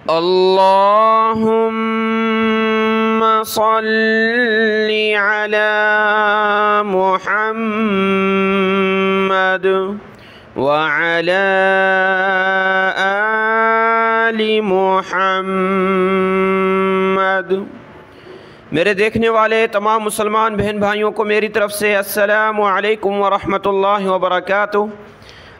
अल्लाहुम्मा सल्लि अला मुहम्मद व अला आलि मुहम्मद। मेरे देखने वाले तमाम मुसलमान बहन भाइयों को मेरी तरफ़ से अस्सलामु अलैकुम व रहमतुल्लाहि व बरकातुहू।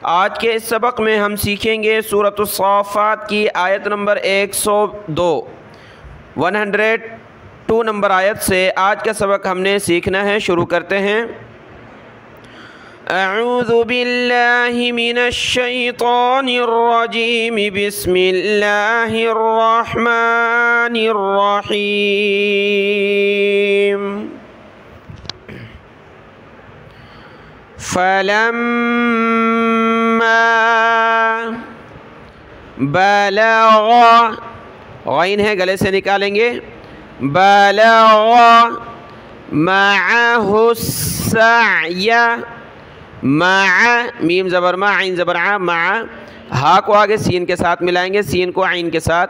आज के इस सबक में हम सीखेंगे सूरतुस साफ़ात की आयत नंबर 102 नंबर आयत से आज का सबक हमने सीखना है। शुरू करते हैं। अऊज़ु बिल्लाहि मिनश शैतानिर रजीम, बिस्मिल्लाहिर रहमानिर रहीम। फलम्मा बलग़ा, गैन है गले से निकालेंगे, बलग़ा मअहुस्सअय, मअ मीम ज़बर मा आइन ज़बर आ, मअ हा को आगे सीन के साथ मिलाएंगे, सीन को आइन के साथ,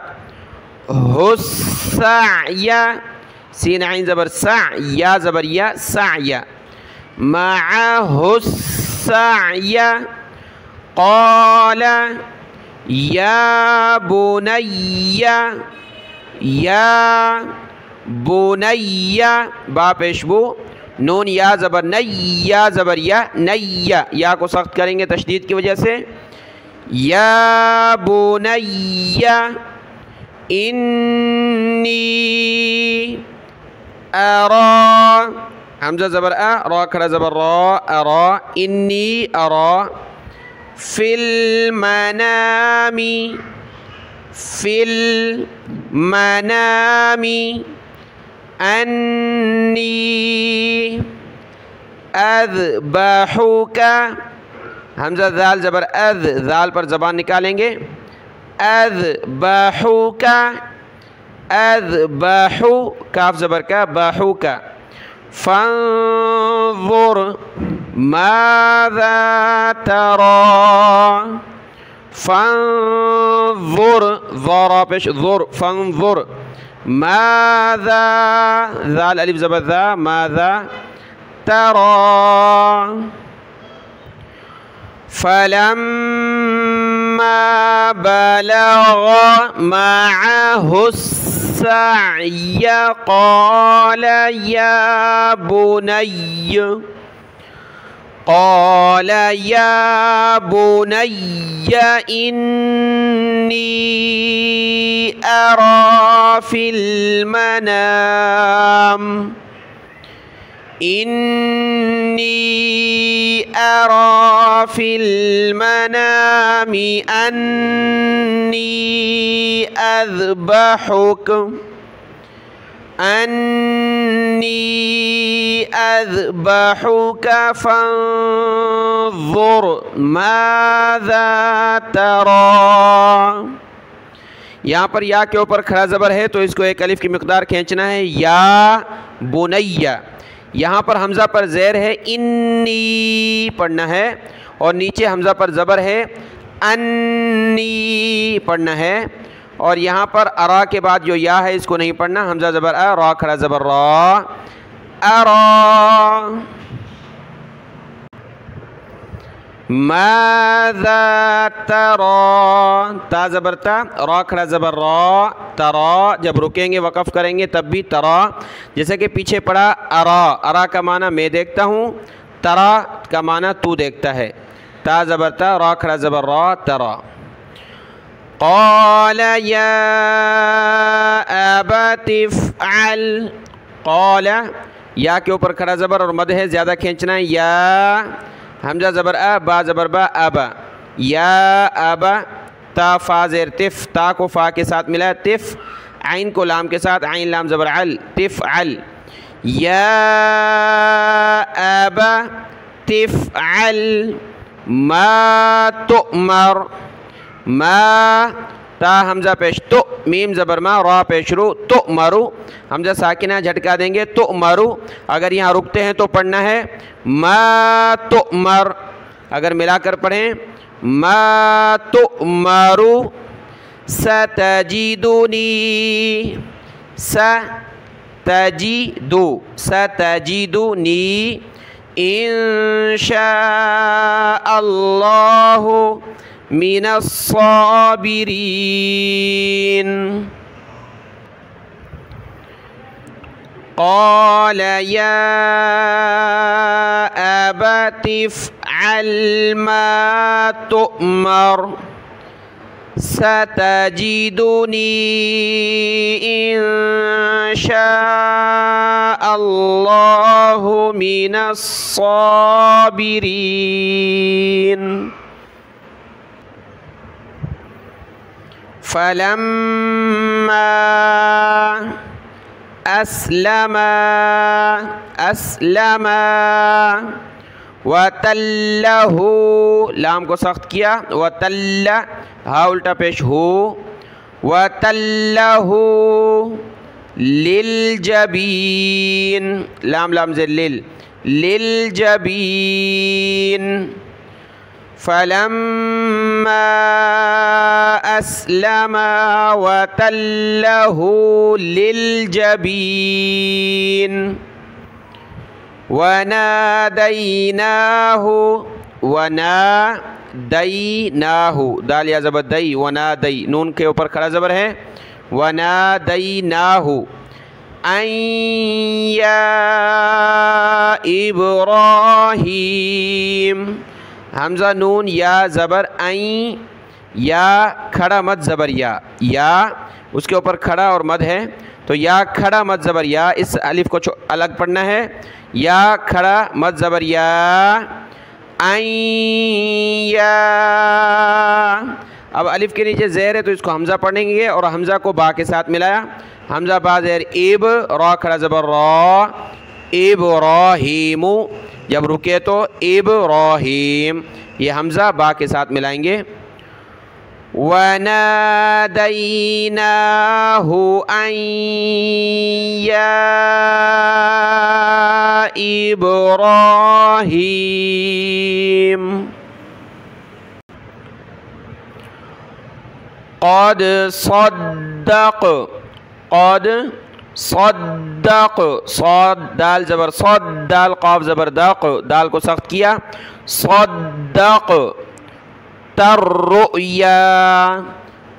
हुस्सअय सीन आइन ज़बर सा, या ज़बर या, सअय मअहुस्सअय। क़ाल या बुनय्या, या बुनय्या बा पेशबू, नून या ज़बर नई, या ज़बर या, नैया या को सख्त करेंगे तशदीद की वजह से। या बुनय्या इन्नी अरा, हमज़ा ज़बर आ, रा खड़ा ज़बर रा, अरा इन्नी अरा, फिल मनामी, फिल मनामी अन्नी अज़बहुका, हमज़ा ज़ाल ज़बर अज़, ज़ाल पर ज़बान निकालेंगे, अज़बहुका, अज़बहु काफ ज़बर का, बहुका। फंज़ुर माज़ा तरा, फंज़ुर ज़रा पेश ज़ुर, फंज़ुर माज़ा, ज़ाल अलिफ ज़बर ज़ा, माज़ा तरा। फलम्मा बलग़ा मअहुस्सअय क़ाल या बुनय्य, क़ाल या बुनय्य इन्नी अरा फिल मनाम, इन्नी अरा फिल मनामि अन्नी अज़बहुक, अन्नी अज़बहुक फंज़ुर माज़ा तरा। यहाँ पर या के ऊपर खड़ा ज़बर है तो इसको एक अलिफ की मिक़दार खींचना है, या बुनैया। यहाँ पर हमज़ा पर ज़ेर है, इन्नी पढ़ना है, और नीचे हमज़ा पर ज़बर है, अन्नी पढ़ना है, और यहाँ पर अरा के बाद जो या है इसको नहीं पढ़ना, हमज़ा ज़बर आ, रा खड़ा ज़बर रा, अरा। माज़ा तरा, ता ज़बर ता, रा खड़ा ज़बर रा, तरा। जब रुकेंगे वक़फ़ करेंगे तब भी तरा, जैसे कि पीछे पड़ा अरा, अरा का माना मैं देखता हूँ, तरा का माना तू देखता है। ता ज़बर ता, रा खड़ा ज़बर रा, तरा। क़ाल या अबति फ़अल, क़ाल या के ऊपर खड़ा ज़बर और मद है, ज़्यादा खींचना है, या हमज़ा ज़बर आ, बा ज़बर बा, अबा, या अबा, ता फ़ा ज़ेर तिफ़, ता को फ़ा के साथ मिला, तिफ़ आइन को लाम के साथ, आइन लाम ज़बर अल, तिफ़ अल, या अबा तिफ़अल मा तुअमर, मा ता हमज़ा पेश तो, मीम ज़बर मा, रा पेश रू, तो मरु, हमज़ा साकिना झटका देंगे, तो मरु। अगर यहाँ रुकते हैं तो पढ़ना है मा तो मर, अगर मिलाकर पढ़ें मा तो मरु, सतजिदुनी सतजिदुनी इंशाअल्लाहु मिनस्साबिरीन। क़ाल या अबति फ़अल मा तुअमर सतजिदुनी इंशाअल्लाहु मिनस्साबिरीन। फलम्मा अस्लमा वतल्लहु लाम को सख्त किया, वतल्ला हा उल्टा पेश हो, वतल्लहु लिल जबीन लाम लाम से लिल जबीन। फलम्मा अस्लमा वतल्लहु लिल जबीन वनादैनाहु दाल या ज़बर दई, वनादई नून के ऊपर खड़ा ज़बर है, वनादैनाहु अन या इब्राहीम। हमज़ा नून या ज़बर अं, या खड़ा मद ज़बर या उसके ऊपर खड़ा और मद है, तो या खड़ा मद ज़बर या, इस अलिफ को अलग पढ़ना है, या खड़ा मद ज़बर या अं या। अब अलिफ के नीचे ज़ेर है तो इसको हमज़ा पढ़ेंगे और हमज़ा को बा के साथ मिलाया, हमज़ा बा ज़ेर इब, रा खड़ा ज़बर रा, इब्राहीमु। जब रुके तो इब्राहीम, ये हमज़ा बा के साथ मिलाएंगे। वनादैनाहु अन या इब्राहीम क़द सद्दक़ सौद दाल ज़बर सौद, दाल क़ाफ ज़बर दक़, दाल को सख्त किया, सद्दक़ तर्रुया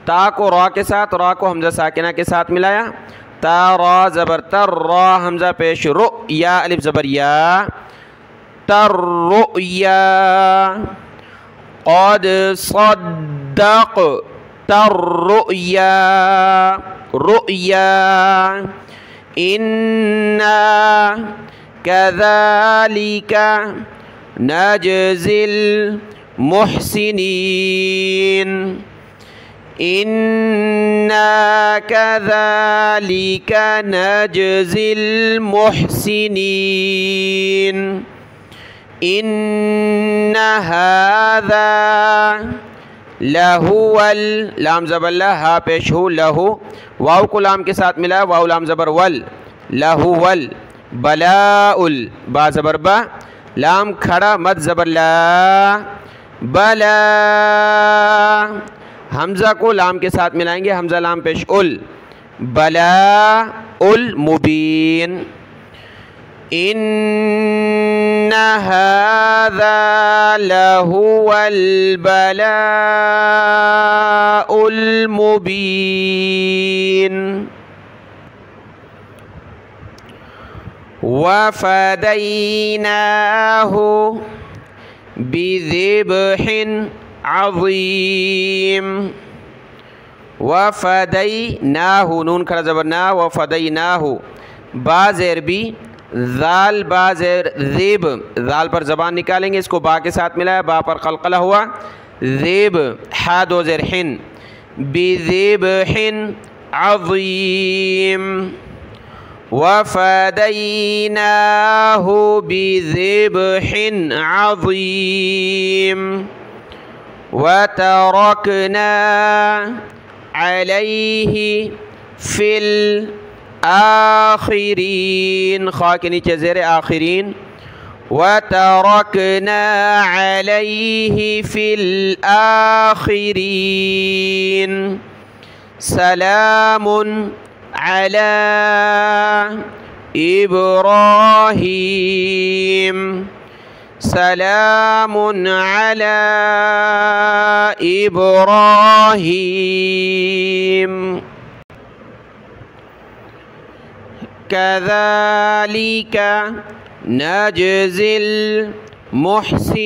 ता को रा के साथ, रा को हमज़ा साकिना के साथ मिलाया, ता रा ज़बर तर, रा हमज़ा पेश रु, या अलिफ ज़बर या, तर्रुया क़द सद्दक़ तर्रुया रुया इन्ना कज़ालिका नजज़िल मुहसिनीन इन्ना कज़ालिका नजज़िल मुहसिनीन इन्ना हाज़ा लहुवल लाम ज़बर ला हा पेश हो लहू, वाव को लाम के साथ मिला, वाव लाम ज़बर वल, लहुवल बलाउल बा ज़बर बा, लाम खड़ा मद ज़बर ला, बला हमज़ा को लाम के साथ मिलाएंगे, हमज़ा लाम पेश उल, बला उल मुबीन इन्ना हाज़ा लहुवल बलाउल मुबीन वफ़दैनाहु बिज़िब्हिन अज़ीम वफ़दैनाहु नून खड़ा ज़बर ना, वफ़दैनाहु बा ज़ेर बी, ज़ाल बा ज़ेर ज़ेब, ज़ाल पर ज़बान निकालेंगे, इसको बा के साथ मिलाया, बा पर क़लक़ला हुआ, ज़ेब हा दो ज़ेर हिन, बिज़िब्हिन अज़ीम वफ़दैनाहु बिज़िब्हिन अज़ीम वतरकना अलैहि फ़िल आखिरीन खा के नीचे ज़ेर आखिरीन वतरकना अलैहि फ़िल आखिरीन सलामुन अला इब्राहीम, सलामुन अला इब्राहीम। कज़ालिका नजज़िल मुहसिनीन,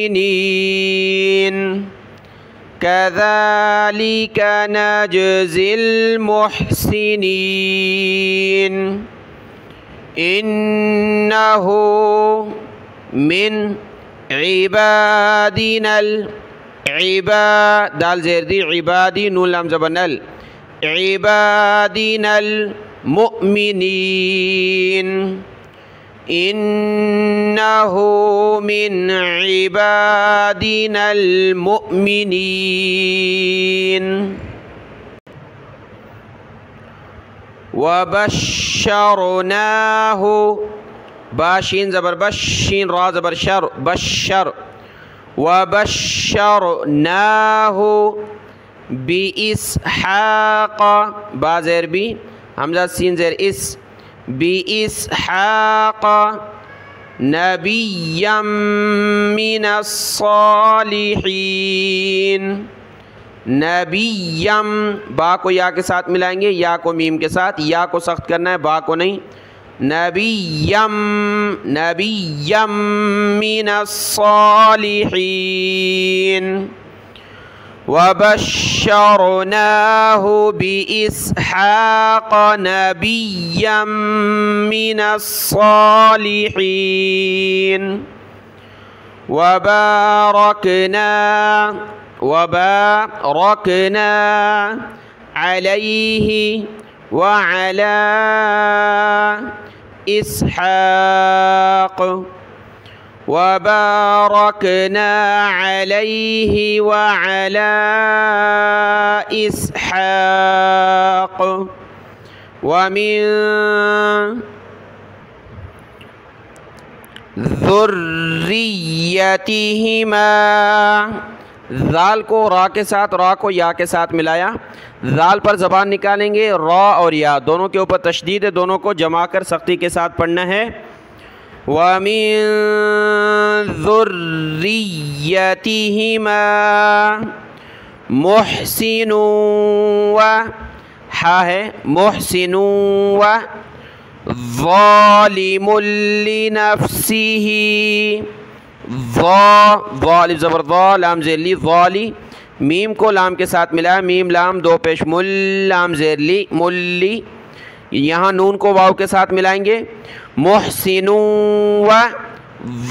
कज़ालिका नजज़िल मुहसिनीन। इन्नहु मिन इबादिनल, दाल ज़ेर दी, इबादी नून लाम ज़बर नल, इबादिनल मुअमिनीन। इन्नहु मिन इबादिनल मुअमिनीन। वबश्शरनाहु, बाशीन ज़बर बश, शीन रा ज़बर शर, बश्शर। वबश्शरनाहु बिइस्हाक़, बा ज़ेर बी, हमज़ा सीन ज़ेर इस, बिइस्हाक़ नबिय्यम मिनस्सालिहीन। नबिय्यम, बा को या के साथ मिलाएंगे, या को मीम के साथ, या को सख्त करना है, बा को नहीं। नबिय्यम, नबिय्यम मिनस्सालिहीन। वबश्शरनाहु बिइस्हाक़ नबिय्यम मिनस्सालिहीन। वबारकना, वबारकना अलैहि वअला इसहाक़, वबारकना अलैहि वअला इसहाक़। वमिन ज़ुर्रियतिहिमा, ज़ाल को रा के साथ, रा को या के साथ मिलाया, ज़ाल पर ज़बान निकालेंगे, रा और या दोनों के ऊपर तशदीद है, दोनों को जमा कर सख्ती के साथ पढ़ना है। वमिन ज़ुर्रियतिहिमा मुहसिनुन व, हा है मुहसिनुन व ज़ालिमुन लिनफ्सिही, ज़ालिम ज़बर ज़ा, लाम ज़ेर ली, ज़ाली। मीम को लाम के साथ मिलाया, मीम लाम दो पेश मुल, लाम ज़ेर ली, मुल्ली। यहाँ नून को वाव के साथ मिलाएंगे, मुहसिनुन व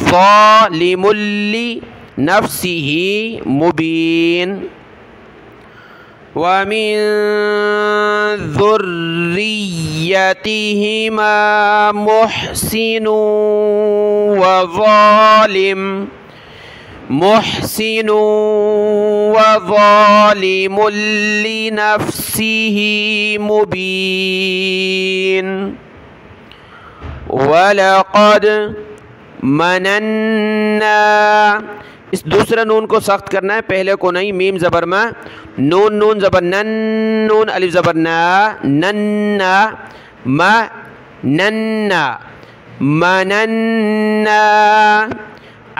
ज़ालिमुन लिनफ्सिही मुबीन। वमिन ज़ुर्रियतिहिमा मुहसिनुन व ज़ालिम, मुहसिनुन व ज़ालिमुन लिनफ्सिही मुबीन। वलक़द मनन्ना, इस दूसरे नून को सख्त करना है, पहले को नहीं। मीम ज़बर मा, नून नून ज़बर नन, नून अलिफ ज़बर ना, नन्ना मा नन्ना। मनन्ना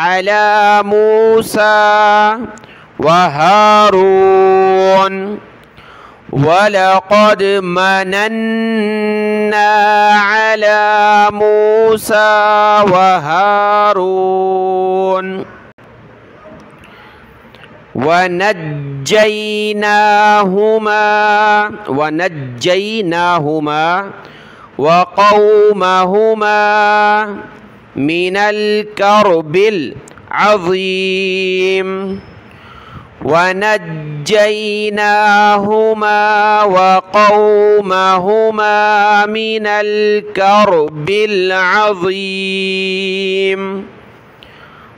अला मूसा व हारून। वलक़द मनन्ना अला मूसा व हारून। वनज्जयनाहुमा, वनज्जयनाहुमा व क़ौमहुमा मिनल कर्बिल अज़ीम। वनज्जयनाहुमा व क़ौमहुमा मिनल कर्बिल अज़ीम।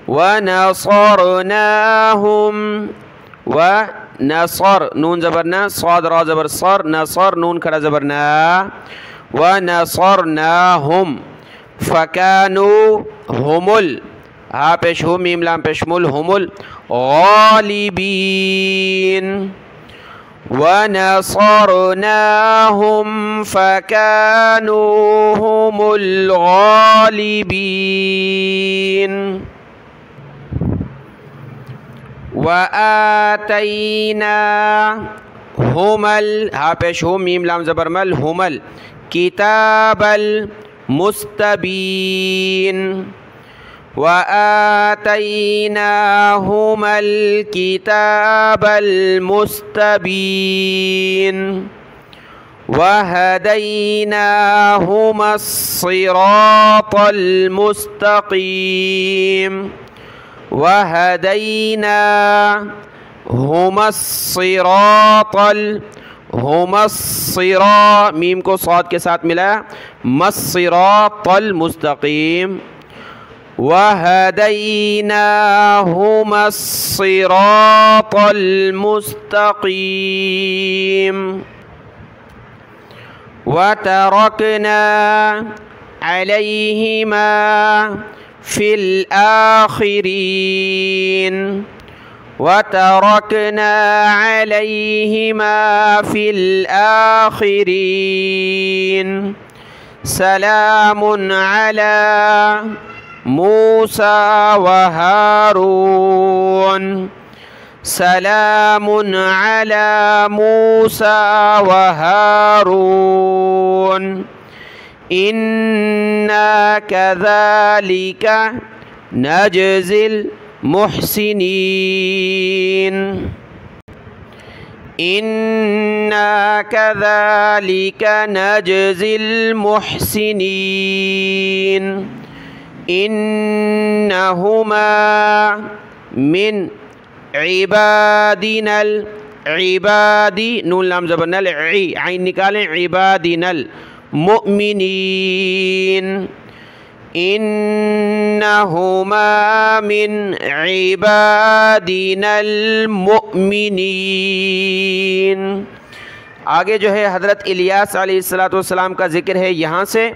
वनसरनाहुम, व नसर नून ज़बर ना, साद रा ज़बर सर, नसर नून खड़ा ज़बर ना। वनसरनाहुम फ़कानू हुमुल, हा पेश हु, मीम लाम पेश मुल, हुमुल गालिबीन। वनसरनाहुम फकानू हुमुल गालिबीन। वआतैना हुमल, हा पेश हो मीम लाम ज़बर मल, हुमल किताबल मुस्तबीन। वआतैना हुमल किताबल मुस्तबीन। वहदैना हुमस सिरातल मुस्तकीम। वहदैना हुमस सिरातल, हुमस सिरा मीम को सौद के साथ मिला, मस सिरातल मुस्तकीम। वहदैना हुमस सिरातल मुस्तकीम। वतरकना अलैहिमा फिल आखिरीन। वतरकना अलैहिमा फिल आखिरीन। सलामुन अला मूसा व हारून। सलामुन अला मूसा व हारून। इन्ना कज़ालिका नजज़िल मुहसिनीन। इन्ना कज़ालिका नजज़िल मुहसिनीन। इन्नहुमा मिन इबादिनल, इबादी नून लाम ज़बर नल, आइन निकालें, इबादिनल मुमिनीन। इन्नहुमा मिन इबादिनल मुमिनीन। आगे जो है हज़रत इलियास अलैहिस्सलातु वस्सलाम का ज़िक्र है यहाँ से।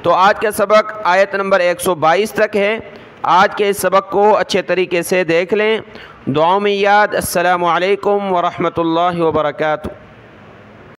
तो आज का सबक आयत नंबर 122 तक है। आज के इस सबक को अच्छे तरीके से देख लें। दुआओं में याद। अस्सलामु अलैकुम व रहमतुल्लाहि व बरकातुहू।